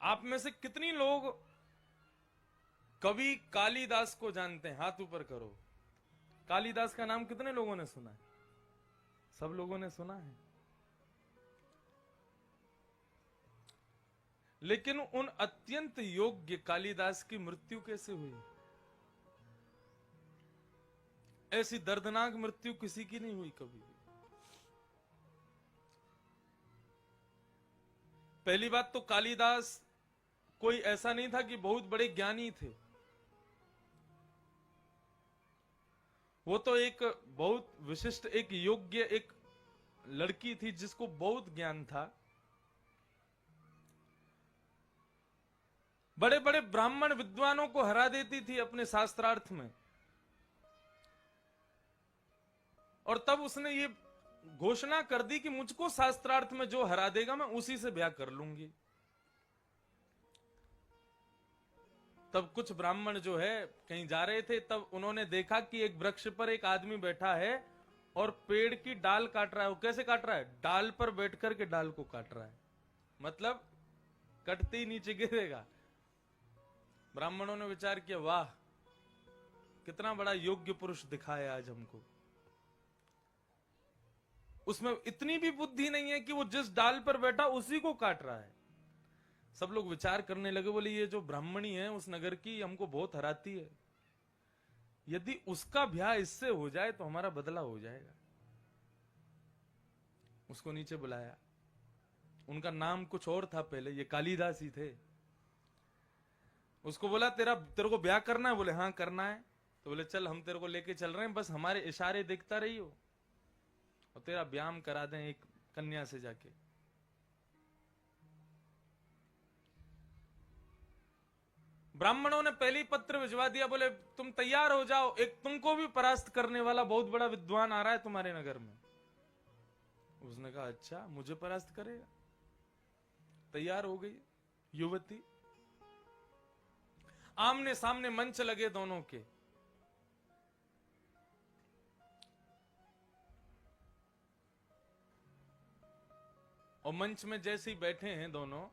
आप में से कितनी लोग कवि कालिदास को जानते हैं? हाथ ऊपर करो। कालिदास का नाम कितने लोगों ने सुना है? सब लोगों ने सुना है। लेकिन उन अत्यंत योग्य कालिदास की मृत्यु कैसे हुई? ऐसी दर्दनाक मृत्यु किसी की नहीं हुई कभी भी। पहली बात तो कालिदास कोई ऐसा नहीं था कि बहुत बड़े ज्ञानी थे। वो तो एक बहुत विशिष्ट, एक योग्य, एक लड़की थी जिसको बहुत ज्ञान था। बड़े बड़े ब्राह्मण विद्वानों को हरा देती थी अपने शास्त्रार्थ में। और तब उसने ये घोषणा कर दी कि मुझको शास्त्रार्थ में जो हरा देगा मैं उसी से ब्याह कर लूंगी। तब कुछ ब्राह्मण जो है कहीं जा रहे थे, तब उन्होंने देखा कि एक वृक्ष पर एक आदमी बैठा है और पेड़ की डाल काट रहा है। वो कैसे काट रहा है? डाल पर बैठ करके डाल को काट रहा है, मतलब कटते ही नीचे गिरेगा। ब्राह्मणों ने विचार किया, वाह कितना बड़ा योग्य पुरुष दिखाया आज हमको। उसमें इतनी भी बुद्धि नहीं है कि वो जिस डाल पर बैठा उसी को काट रहा है। सब लोग विचार करने लगे, बोले ये जो ब्राह्मणी है उस नगर की, हमको बहुत हराती है। यदि उसका ब्याह इससे हो जाए तो हमारा बदला हो जाएगा। उसको नीचे बुलाया। उनका नाम कुछ और था पहले, ये कालिदास ही थे। उसको बोला तेरे को ब्याह करना है? बोले हाँ करना है। तो बोले चल हम तेरे को लेके चल रहे हैं, बस हमारे इशारे देखता रहियो और तेरा ब्याह करा दें एक कन्या से जाके। ब्राह्मणों ने पहली पत्र भिजवा दिया, बोले तुम तैयार हो जाओ, एक तुमको भी परास्त करने वाला बहुत बड़ा विद्वान आ रहा है तुम्हारे नगर में। उसने कहा अच्छा, मुझे परास्त करेगा? तैयार हो गई युवती। आमने सामने मंच लगे दोनों के। और मंच में जैसे ही बैठे हैं दोनों,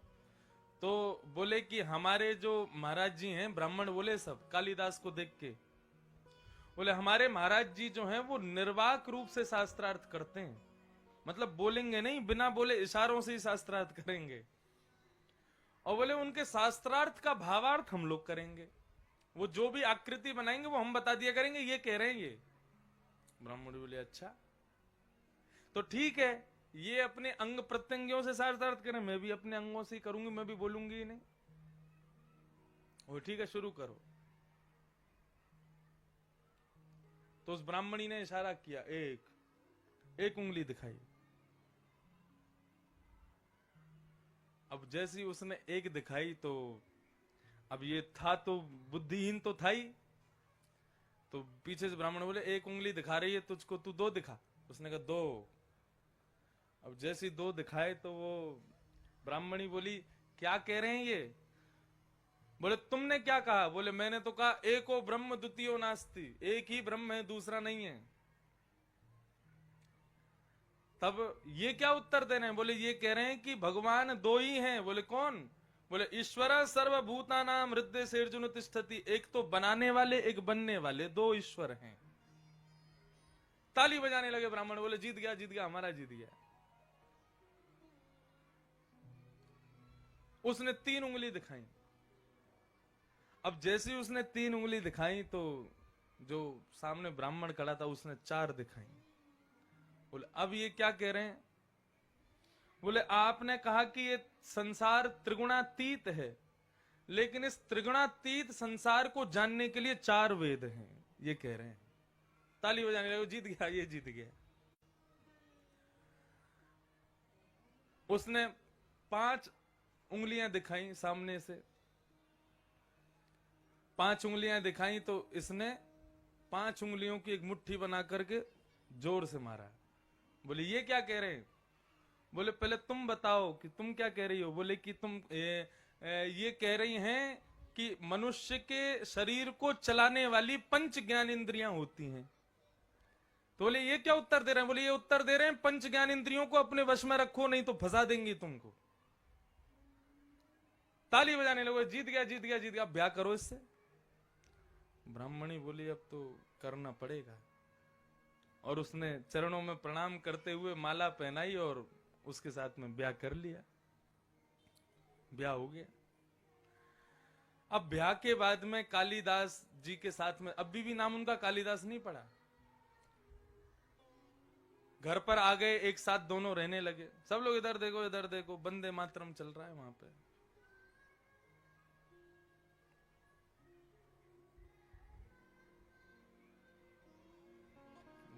तो बोले कि हमारे जो महाराज जी हैं, ब्राह्मण बोले सब कालिदास को देख के, बोले हमारे महाराज जी जो हैं वो निर्वाक रूप से शास्त्रार्थ करते हैं, मतलब बोलेंगे नहीं, बिना बोले इशारों से ही शास्त्रार्थ करेंगे। और बोले उनके शास्त्रार्थ का भावार्थ हम लोग करेंगे, वो जो भी आकृति बनाएंगे वो हम बता दिया करेंगे, ये कह रहे हैं ये। ब्राह्मण बोले अच्छा तो ठीक है, ये अपने अंग प्रत्यंगियों से शास्त्रार्थ करें, मैं भी अपने अंगों से ही करूंगी, मैं भी बोलूंगी ही नहीं। वो ठीक है शुरू करो। तो उस ब्राह्मणी ने इशारा किया, एक उंगली दिखाई। अब जैसी उसने एक दिखाई तो अब ये था तो बुद्धिहीन तो था ही, तो पीछे से ब्राह्मण बोले एक उंगली दिखा रही है तुझको, तू दो दिखा। उसने कहा दो। अब जैसी दो दिखाए तो वो ब्राह्मणी बोली क्या कह रहे हैं ये? बोले तुमने क्या कहा? बोले मैंने तो कहा एको ब्रह्म द्वितीयो नास्ति, एक ही ब्रह्म है दूसरा नहीं है। तब ये क्या उत्तर दे रहे हैं? बोले ये कह रहे हैं कि भगवान दो ही हैं। बोले कौन? बोले ईश्वर सर्वभूतानां हृदय सेर्जुन तिष्ठति, एक तो बनाने वाले एक बनने वाले, दो ईश्वर हैं। ताली बजाने लगे ब्राह्मण, बोले जीत गया जीत गया, हमारा जीत गया। उसने तीन उंगली दिखाई। अब जैसे ही उसने तीन उंगली दिखाई तो जो सामने ब्राह्मण खड़ा था उसने चार दिखाई। बोले अब ये क्या कह रहे हैं? बोले आपने कहा कि ये संसार त्रिगुणातीत है, लेकिन इस त्रिगुणातीत संसार को जानने के लिए चार वेद हैं, ये कह रहे हैं। ताली बजाने लगे, जीत गया, ये जीत गया। उसने पांच उंगलियां दिखाई सामने से, पांच उंगलियां दिखाई तो इसने पांच उंगलियों की एक मुट्ठी बना करके जोर से मारा। बोले ये क्या कह रहे हैं? बोले पहले तुम बताओ कि तुम क्या कह रही हो। बोले कि तुम ये कह रही हैं कि मनुष्य के शरीर को चलाने वाली पंच ज्ञान इंद्रियां होती हैं। तो बोले ये क्या उत्तर दे रहे हैं? बोले ये उत्तर दे रहे हैं पंच ज्ञान इंद्रियों को अपने वश में रखो, नहीं तो फंसा देंगी तुमको। ताली बजाने लगे, जीत गया जीत गया जीत गया, ब्याह करो इससे। ब्राह्मणी बोली अब तो करना पड़ेगा, और उसने चरणों में प्रणाम करते हुए माला पहनाई और उसके साथ में ब्याह कर लिया। ब्याह हो गया। अब ब्याह के बाद में कालिदास जी के साथ में अभी भी नाम उनका कालिदास नहीं पड़ा। घर पर आ गए, एक साथ दोनों रहने लगे। सब लोग इधर देखो, वंदे मातरम चल रहा है वहां पे।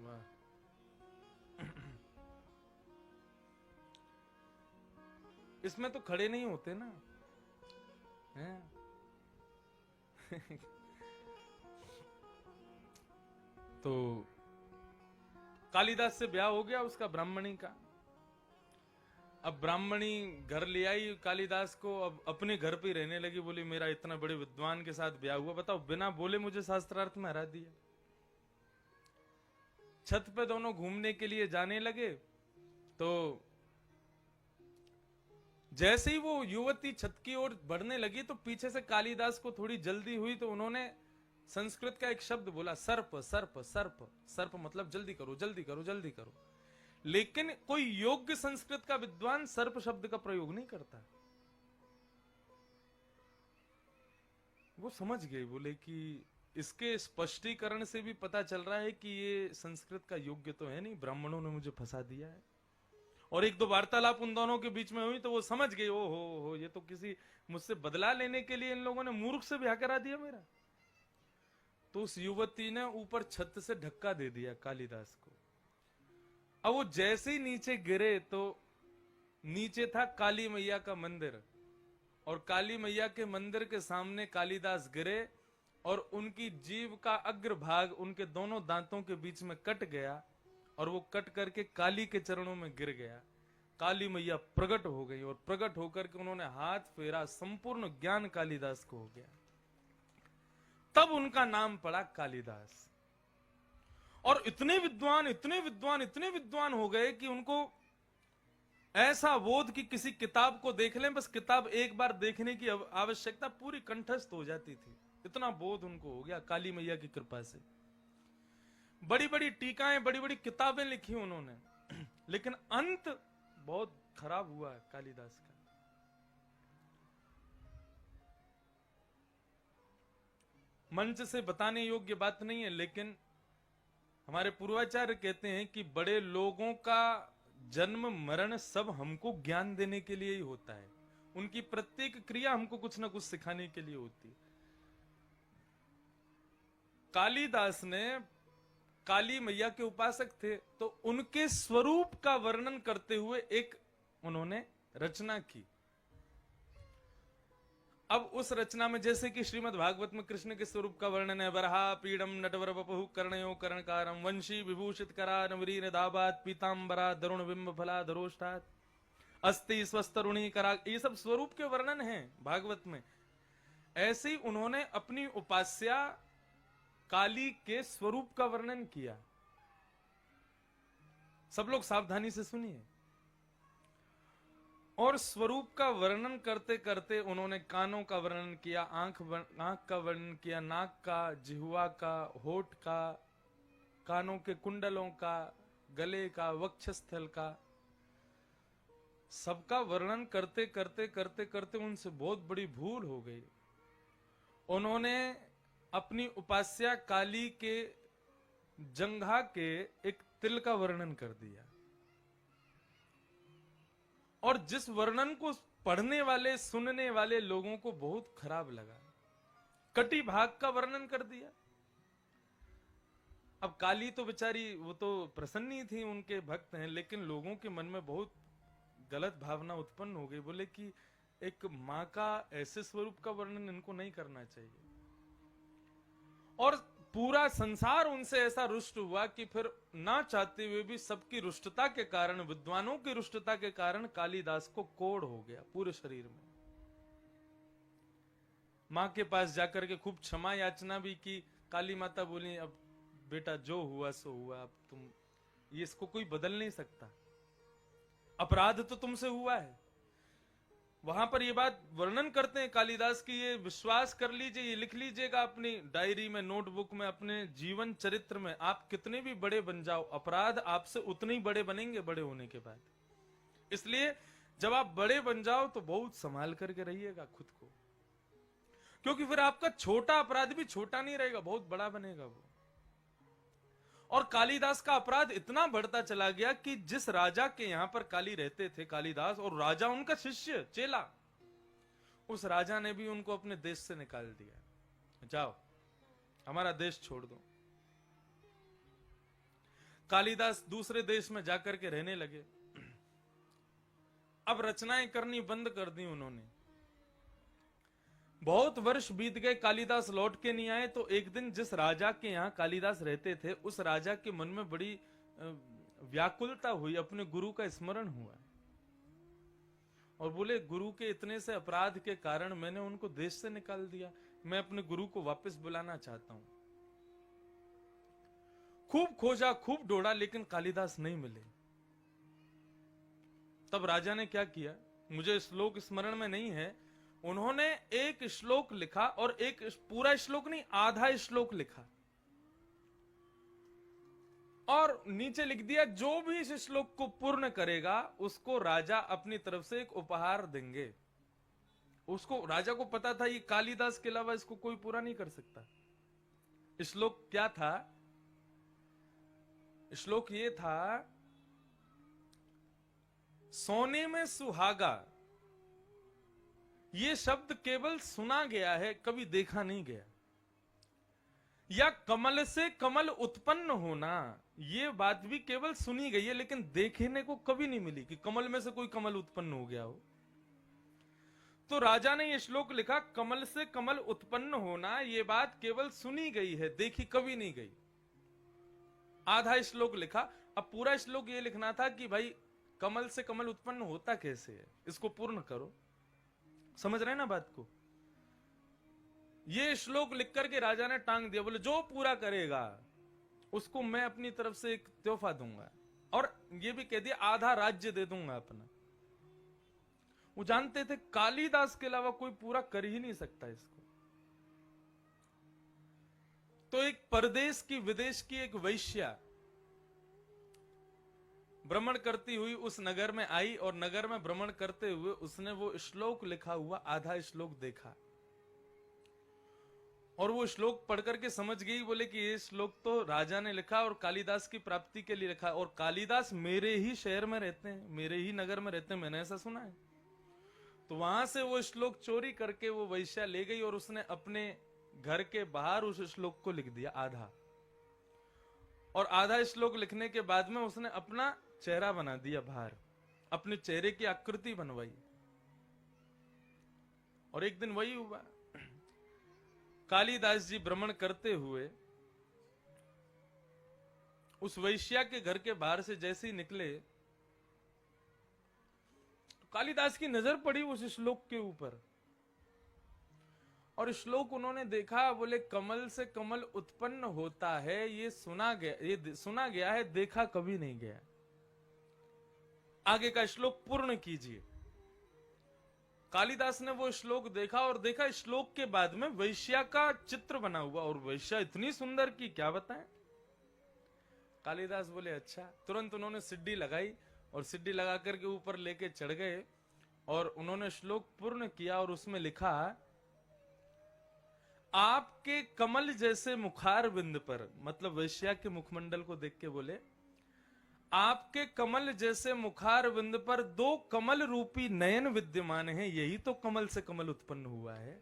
वाह। इसमें तो खड़े नहीं होते ना, हैं? तो कालिदास से ब्याह हो गया उसका, ब्राह्मणी का। अब ब्राह्मणी घर ले आई कालिदास को, अब अपने घर पे रहने लगी। बोली मेरा इतना बड़े विद्वान के साथ ब्याह हुआ, बताओ बिना बोले मुझे शास्त्रार्थ में हरा दिया। छत पे दोनों घूमने के लिए जाने लगे, तो जैसे ही वो युवती छत की ओर बढ़ने लगी तो पीछे से कालिदास को थोड़ी जल्दी हुई, तो उन्होंने संस्कृत का एक शब्द बोला, सर्प सर्प सर्प। सर्प मतलब जल्दी करो जल्दी करो जल्दी करो। लेकिन कोई योग्य संस्कृत का विद्वान सर्प शब्द का प्रयोग नहीं करता। वो समझ गए, बोले कि इसके स्पष्टीकरण से भी पता चल रहा है कि ये संस्कृत का योग्य तो है नहीं, ब्राह्मणों ने मुझे फंसा दिया है। और एक दो वार्तालाप उन दोनों के बीच में हुई तो वो समझ गए, ओ हो ये तो किसी मुझसे बदला लेने के लिए इन लोगों ने मूर्ख से ब्याह करा दिया मेरा। तो उस युवती ने ऊपर छत से धक्का दे दिया कालिदास को। अब वो जैसे ही नीचे गिरे तो नीचे था काली मैया का मंदिर, और काली मैया के मंदिर के सामने कालिदास गिरे और उनकी जीभ का अग्रभाग उनके दोनों दांतों के बीच में कट गया, और वो कट करके काली के चरणों में गिर गया। काली मैया प्रकट हो गई, और प्रकट होकर के उन्होंने हाथ फेरा, संपूर्ण ज्ञान कालिदास को हो गया। तब उनका नाम पड़ा कालिदास। और इतने विद्वान इतने विद्वान इतने विद्वान हो गए कि उनको ऐसा बोध कि किसी किताब को देख लें, बस किताब एक बार देखने की आवश्यकता पूरी कंठस्थ हो जाती थी। इतना बोध उनको हो गया काली मैया की कृपा से। बड़ी बड़ी टीकाएं, बड़ी बड़ी किताबें लिखी उन्होंने, लेकिन अंत बहुत खराब हुआ कालिदास का। मंच से बताने योग्य बात नहीं है, लेकिन हमारे पूर्वाचार्य कहते हैं कि बड़े लोगों का जन्म मरण सब हमको ज्ञान देने के लिए ही होता है। उनकी प्रत्येक क्रिया हमको कुछ ना कुछ सिखाने के लिए होती है। कालिदास ने काली मैया के उपासक थे, तो उनके स्वरूप का वर्णन करते हुए एक उन्होंने रचना की। अब उस रचना में जैसे कि श्रीमद् भागवत में कृष्ण के स्वरूप का वर्णन है, बरहा पीडम नटवर वपुः कर्णयो कर्णकारम वंशी विभूषित करा नवरीन दाबात पीतांबरा दरुण बिंब फला धरोष्ठात अस्ति स्वस्तरुणी करा, ये सब स्वरूप के वर्णन हैं भागवत में। ऐसे ही उन्होंने अपनी उपास्या काली के स्वरूप का वर्णन किया। सब लोग सावधानी से सुनिए। और स्वरूप का वर्णन करते करते उन्होंने कानों का वर्णन किया, आंख का वर्णन किया, नाक का, जिह्वा का, होठ का, कानों के कुंडलों का, गले का, वक्षस्थल का, सबका वर्णन करते करते करते करते उनसे बहुत बड़ी भूल हो गई। उन्होंने अपनी उपास्या काली के जंघा के एक तिल का वर्णन कर दिया, और जिस वर्णन को पढ़ने वाले सुनने वाले लोगों को बहुत खराब लगा। कटी भाग का वर्णन कर दिया। अब काली तो बेचारी वो तो प्रसन्नी थी, उनके भक्त हैं, लेकिन लोगों के मन में बहुत गलत भावना उत्पन्न हो गई। बोले कि एक मां का ऐसे स्वरूप का वर्णन इनको नहीं करना चाहिए। और पूरा संसार उनसे ऐसा रुष्ट हुआ कि फिर ना चाहते हुए भी सबकी रुष्टता के कारण, विद्वानों की रुष्टता के कारण कालिदास को कोढ़ हो गया पूरे शरीर में। मां के पास जाकर के खूब क्षमा याचना भी की। काली माता बोली अब बेटा जो हुआ सो हुआ, अब तुम ये इसको कोई बदल नहीं सकता, अपराध तो तुमसे हुआ है। वहां पर ये बात वर्णन करते हैं कालिदास की, ये विश्वास कर लीजिए, ये लिख लीजिएगा अपनी डायरी में, नोटबुक में, अपने जीवन चरित्र में, आप कितने भी बड़े बन जाओ, अपराध आपसे उतने ही बड़े बनेंगे बड़े होने के बाद। इसलिए जब आप बड़े बन जाओ तो बहुत संभाल करके रहिएगा खुद को, क्योंकि फिर आपका छोटा अपराध भी छोटा नहीं रहेगा, बहुत बड़ा बनेगा वो। और कालिदास का अपराध इतना बढ़ता चला गया कि जिस राजा के यहां पर काली रहते थे कालिदास, और राजा उनका शिष्य चेला, उस राजा ने भी उनको अपने देश से निकाल दिया, जाओ हमारा देश छोड़ दो। कालिदास दूसरे देश में जाकर के रहने लगे। अब रचनाएं करनी बंद कर दी उन्होंने। बहुत वर्ष बीत गए, कालिदास लौट के नहीं आए। तो एक दिन जिस राजा के यहाँ कालिदास रहते थे, उस राजा के मन में बड़ी व्याकुलता हुई, अपने गुरु का स्मरण हुआ और बोले, गुरु के इतने से अपराध के कारण मैंने उनको देश से निकाल दिया, मैं अपने गुरु को वापस बुलाना चाहता हूं। खूब खोजा, खूब ढूंढा, लेकिन कालिदास नहीं मिले। तब राजा ने क्या किया, मुझे श्लोक स्मरण में नहीं है, उन्होंने एक श्लोक लिखा, और एक पूरा श्लोक नहीं, आधा श्लोक लिखा और नीचे लिख दिया, जो भी इस श्लोक को पूर्ण करेगा उसको राजा अपनी तरफ से एक उपहार देंगे। उसको, राजा को पता था ये कालिदास के अलावा इसको कोई पूरा नहीं कर सकता। श्लोक क्या था? श्लोक ये था, सोने में सुहागा, ये शब्द केवल सुना गया है, कभी देखा नहीं गया। या कमल से कमल उत्पन्न होना, ये बात भी केवल सुनी गई है, लेकिन देखने को कभी नहीं मिली कि कमल में से कोई कमल उत्पन्न हो गया हो। तो राजा ने ये श्लोक लिखा, कमल से कमल उत्पन्न होना, ये बात केवल सुनी गई है, देखी कभी नहीं गई। आधा श्लोक लिखा। अब पूरा श्लोक ये लिखना था कि भाई कमल से कमल उत्पन्न होता कैसे है, इसको पूर्ण करो। समझ रहे ना बात को? ये श्लोक लिख करके राजा ने टांग दिया, बोले जो पूरा करेगा उसको मैं अपनी तरफ से एक तोहफा दूंगा, और ये भी कह दिया आधा राज्य दे दूंगा अपना। वो जानते थे कालिदास के अलावा कोई पूरा कर ही नहीं सकता इसको। तो एक परदेश की, विदेश की एक वैश्या भ्रमण करती हुई उस नगर में आई, और नगर में भ्रमण करते हुए उसने वो श्लोक लिखा हुआ आधा श्लोक देखा, और वो श्लोक पढ़ करके समझ गई, बोले कि ये श्लोक तो राजा ने लिखा और कालिदास की प्राप्ति के लिए लिखा, और कालिदास मेरे ही शहर में रहते हैं, मेरे ही नगर में रहते हैं, मैंने ऐसा सुना है। तो वहां से वो श्लोक चोरी करके वो वैश्या ले गई, और उसने अपने घर के बाहर उस श्लोक को लिख दिया आधा। और आधा श्लोक लिखने के बाद में उसने अपना चेहरा बना दिया बाहर, अपने चेहरे की आकृति बनवाई। और एक दिन वही हुआ, कालिदास जी भ्रमण करते हुए उस वैश्या के घर के बाहर से जैसे ही निकले, तो कालिदास की नजर पड़ी उस श्लोक के ऊपर, और श्लोक उन्होंने देखा। बोले कमल से कमल उत्पन्न होता है, ये सुना गया है, देखा कभी नहीं गया। आगे का श्लोक पूर्ण कीजिए। कालिदास ने वो श्लोक देखा, और देखा श्लोक के बाद में वैश्या का चित्र बना हुआ, और वैश्या इतनी सुंदर की क्या बताएं। कालिदास बोले अच्छा। तुरंत उन्होंने सिड्डी लगाई, और सिड्डी लगा करके ऊपर लेके चढ़ गए, और उन्होंने श्लोक पूर्ण किया, और उसमें लिखा, आपके कमल जैसे मुखार बिंद पर, मतलब वैश्या के मुखमंडल को देख के बोले, आपके कमल जैसे मुखार बिंद पर दो कमल रूपी नयन विद्यमान हैं, यही तो कमल से कमल उत्पन्न हुआ है।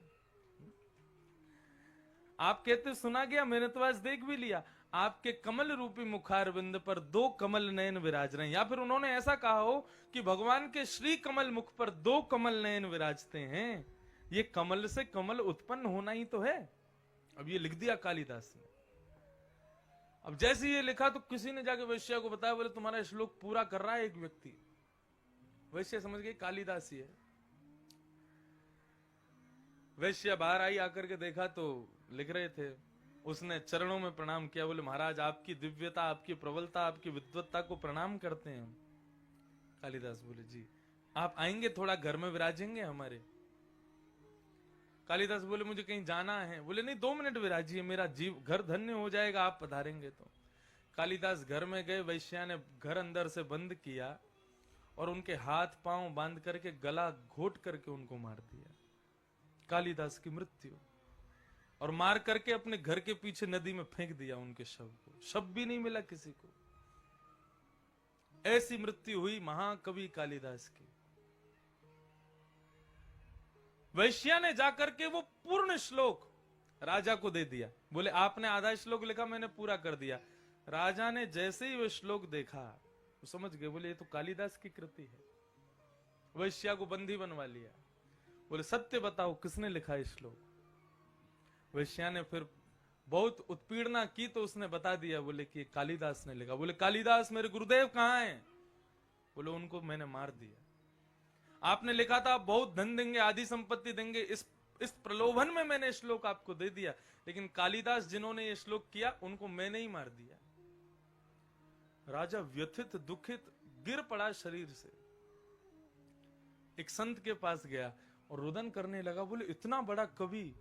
आप कहते सुना गया, मैंने तो आज देख भी लिया, आपके कमल रूपी मुखार बिंद पर दो कमल नयन विराज रहे हैं। या फिर उन्होंने ऐसा कहा हो कि भगवान के श्री कमल मुख पर दो कमल नयन विराजते हैं, ये कमल से कमल उत्पन्न होना ही तो है। अब ये लिख दिया कालिदास ने। अब जैसे ये लिखा तो किसी ने जाके वैश्या को बताया, बोले तुम्हारा श्लोक पूरा कर रहा है एक व्यक्ति। वैश्या समझ गई कालिदास ही है। वैश्या बाहर आई, आकर के देखा तो लिख रहे थे। उसने चरणों में प्रणाम किया, बोले महाराज आपकी दिव्यता, आपकी प्रबलता, आपकी विद्वत्ता को प्रणाम करते हैं। कालिदास बोले जी आप आएंगे थोड़ा घर में विराजेंगे हमारे? कालिदास बोले मुझे कहीं जाना है। बोले नहीं, 2 मिनट विराजिए, मेरा जीव घर धन्य हो जाएगा आप पधारेंगे तो। कालिदास घर में गए, वैश्या ने घर अंदर से बंद किया और उनके हाथ पांव बांध करके गला घोट करके उनको मार दिया। कालिदास की मृत्यु। और मार करके अपने घर के पीछे नदी में फेंक दिया उनके शव को। शव भी नहीं मिला किसी को। ऐसी मृत्यु हुई महाकवि कालिदास की। वैश्या ने जाकर के वो पूर्ण श्लोक राजा को दे दिया। बोले आपने आधा श्लोक लिखा, मैंने पूरा कर दिया। राजा ने जैसे ही वो श्लोक देखा, वो समझ गए, बोले ये तो कालिदास की कृति है। वैश्या को बंदी बनवा लिया। बोले सत्य बताओ किसने लिखा है श्लोक? वैश्या ने फिर बहुत उत्पीड़ना की तो उसने बता दिया, बोले कि कालिदास ने लिखा। बोले कालिदास मेरे गुरुदेव कहां हैं? बोले उनको मैंने मार दिया। आपने लिखा था आप बहुत धन देंगे, आदि संपत्ति देंगे, इस प्रलोभन में मैंने श्लोक आपको दे दिया, लेकिन कालिदास जिन्होंने ये श्लोक किया उनको मैंने ही मार दिया। राजा व्यथित दुखित गिर पड़ा शरीर से। एक संत के पास गया और रुदन करने लगा। बोले इतना बड़ा कवि,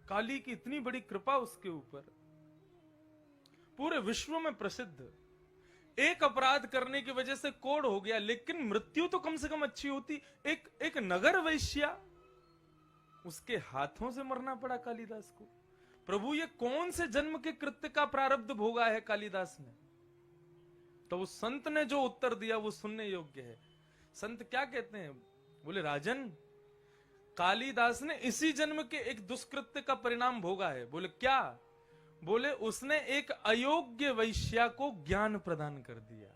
काली की इतनी बड़ी कृपा उसके ऊपर, पूरे विश्व में प्रसिद्ध, एक अपराध करने की वजह से कोढ़ हो गया, लेकिन मृत्यु तो कम से कम अच्छी होती। एक नगर वैश्या, उसके हाथों से मरना पड़ा कालिदास को। प्रभु ये कौन से जन्म के कृत्य का प्रारब्ध भोगा है कालिदास ने? तो उस संत ने जो उत्तर दिया वो सुनने योग्य है। संत क्या कहते हैं? बोले राजन, कालिदास ने इसी जन्म के एक दुष्कृत्य का परिणाम भोगा है। बोले क्या? बोले उसने एक अयोग्य वैश्या को ज्ञान प्रदान कर दिया,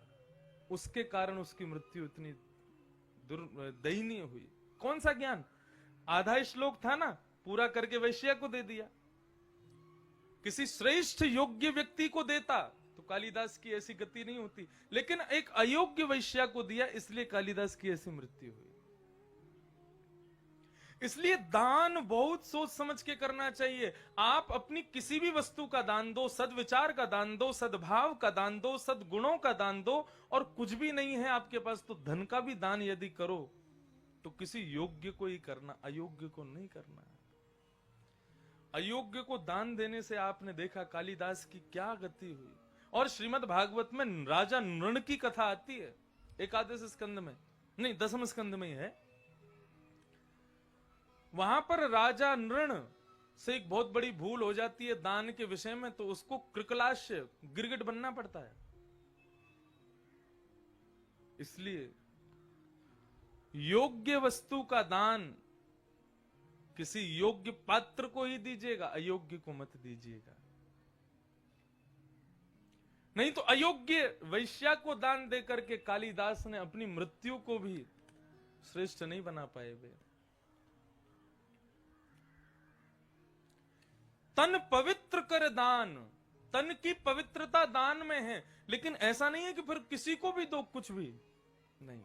उसके कारण उसकी मृत्यु इतनी दयनीय हुई। कौन सा ज्ञान? आधा श्लोक था ना, पूरा करके वैश्या को दे दिया। किसी श्रेष्ठ योग्य व्यक्ति को देता तो कालिदास की ऐसी गति नहीं होती, लेकिन एक अयोग्य वैश्या को दिया, इसलिए कालिदास की ऐसी मृत्यु हुई। इसलिए दान बहुत सोच समझ के करना चाहिए। आप अपनी किसी भी वस्तु का दान दो, सद्विचार का दान दो, सद्भाव का दान दो, सद्गुणों का दान दो, और कुछ भी नहीं है आपके पास तो धन का भी दान यदि करो तो किसी योग्य को ही करना, अयोग्य को नहीं करना। अयोग्य को दान देने से आपने देखा कालिदास की क्या गति हुई। और श्रीमद् भागवत में राजा नृण की कथा आती है, एकादश स्कंद में, नहीं 10वें स्कंद में ही है। वहां पर राजा नृण से एक बहुत बड़ी भूल हो जाती है दान के विषय में, तो उसको कृकलाश्य, गिरगिट बनना पड़ता है। इसलिए योग्य वस्तु का दान किसी योग्य पात्र को ही दीजिएगा, अयोग्य को मत दीजिएगा। नहीं तो अयोग्य वैश्या को दान देकर के कालिदास ने अपनी मृत्यु को भी श्रेष्ठ नहीं बना पाए वे। तन पवित्र कर दान, तन की पवित्रता दान में है, लेकिन ऐसा नहीं है कि फिर किसी को भी दो, कुछ भी नहीं।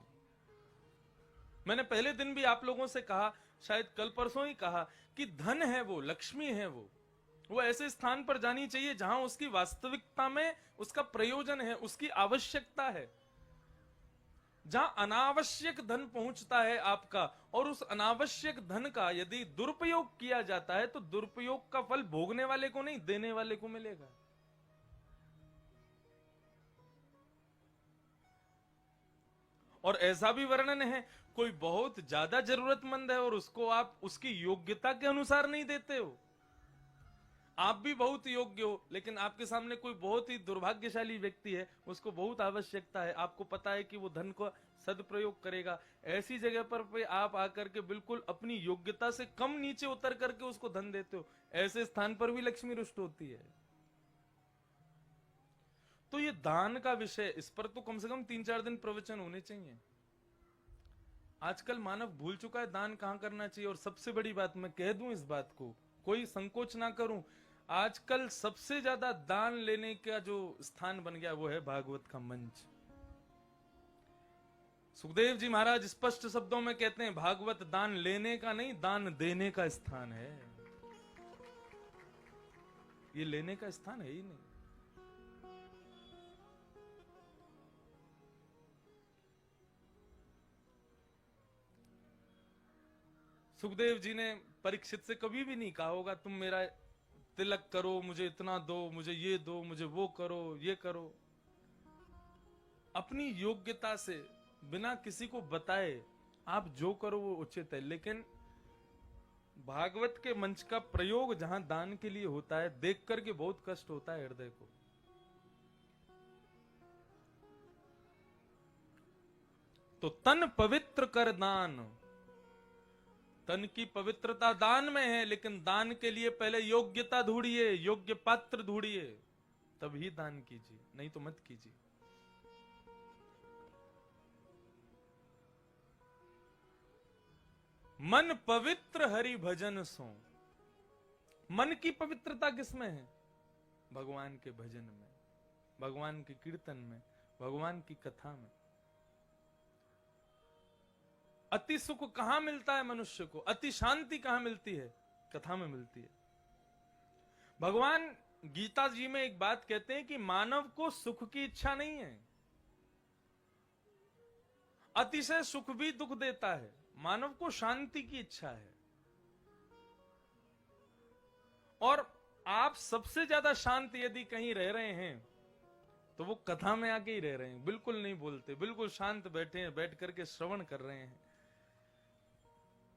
मैंने पहले दिन भी आप लोगों से कहा, शायद कल परसों ही कहा, कि धन है वो, लक्ष्मी है वो ऐसे स्थान पर जानी चाहिए जहां उसकी वास्तविकता में उसका प्रयोजन है, उसकी आवश्यकता है। जहां अनावश्यक धन पहुंचता है आपका, और उस अनावश्यक धन का यदि दुरुपयोग किया जाता है तो दुरुपयोग का फल भोगने वाले को नहीं, देने वाले को मिलेगा। और ऐसा भी वर्णन है, कोई बहुत ज्यादा जरूरतमंद है और उसको आप उसकी योग्यता के अनुसार नहीं देते हो। आप भी बहुत योग्य हो, लेकिन आपके सामने कोई बहुत ही दुर्भाग्यशाली व्यक्ति है, उसको बहुत आवश्यकता है, आपको पता है कि वो धन को सदप्रयोग करेगा। ऐसी जगह पर आप आकर के बिल्कुल अपनी योग्यता से कम नीचे उतर करके उसको धन देते हो, ऐसे स्थान पर भी लक्ष्मी रुष्ट होती है। तो ये दान का विषय, इस पर तो कम से कम 3-4 दिन प्रवचन होने चाहिए। आजकल मानव भूल चुका है दान कहां करना चाहिए। और सबसे बड़ी बात मैं कह दूं, इस बात को कोई संकोच ना करूं, आजकल सबसे ज्यादा दान लेने का जो स्थान बन गया वो है भागवत का मंच। सुखदेव जी महाराज स्पष्ट शब्दों में कहते हैं, भागवत दान लेने का नहीं, दान देने का स्थान है। ये लेने का स्थान है ही नहीं। सुखदेव जी ने परीक्षित से कभी भी नहीं कहा होगा तुम मेरा तिलक करो, मुझे इतना दो, मुझे ये दो, मुझे वो करो, ये करो। अपनी योग्यता से बिना किसी को बताए आप जो करो वो उचित है। लेकिन भागवत के मंच का प्रयोग जहां दान के लिए होता है, देख करके बहुत कष्ट होता है हृदय को। तो तन पवित्र कर दान, तन की पवित्रता दान में है, लेकिन दान के लिए पहले योग्यता ढूंढिए, योग्य पात्र ढूंढिए, तभी दान कीजिए, नहीं तो मत कीजिए। मन पवित्र हरि भजन सो। मन की पवित्रता किसमें है? भगवान के भजन में, भगवान के कीर्तन में, भगवान की कथा में। अति सुख कहां मिलता है मनुष्य को? अति शांति कहां मिलती है? कथा में मिलती है। भगवान गीता जी में एक बात कहते हैं कि मानव को सुख की इच्छा नहीं है। अतिशय सुख भी दुख देता है, मानव को शांति की इच्छा है। और आप सबसे ज्यादा शांत यदि कहीं रह रहे हैं तो वो कथा में आके ही रह रहे हैं, बिल्कुल नहीं बोलते, बिल्कुल शांत बैठे हैं, बैठ करके श्रवण कर रहे हैं।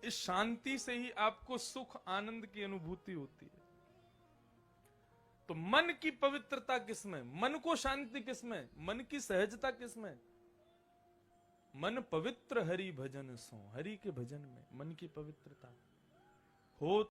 इस शांति से ही आपको सुख आनंद की अनुभूति होती है। तो मन की पवित्रता किसमें? मन को शांति किसमें? मन की सहजता किसमें? मन पवित्र हरि भजन सो। हरि के भजन में मन की पवित्रता हो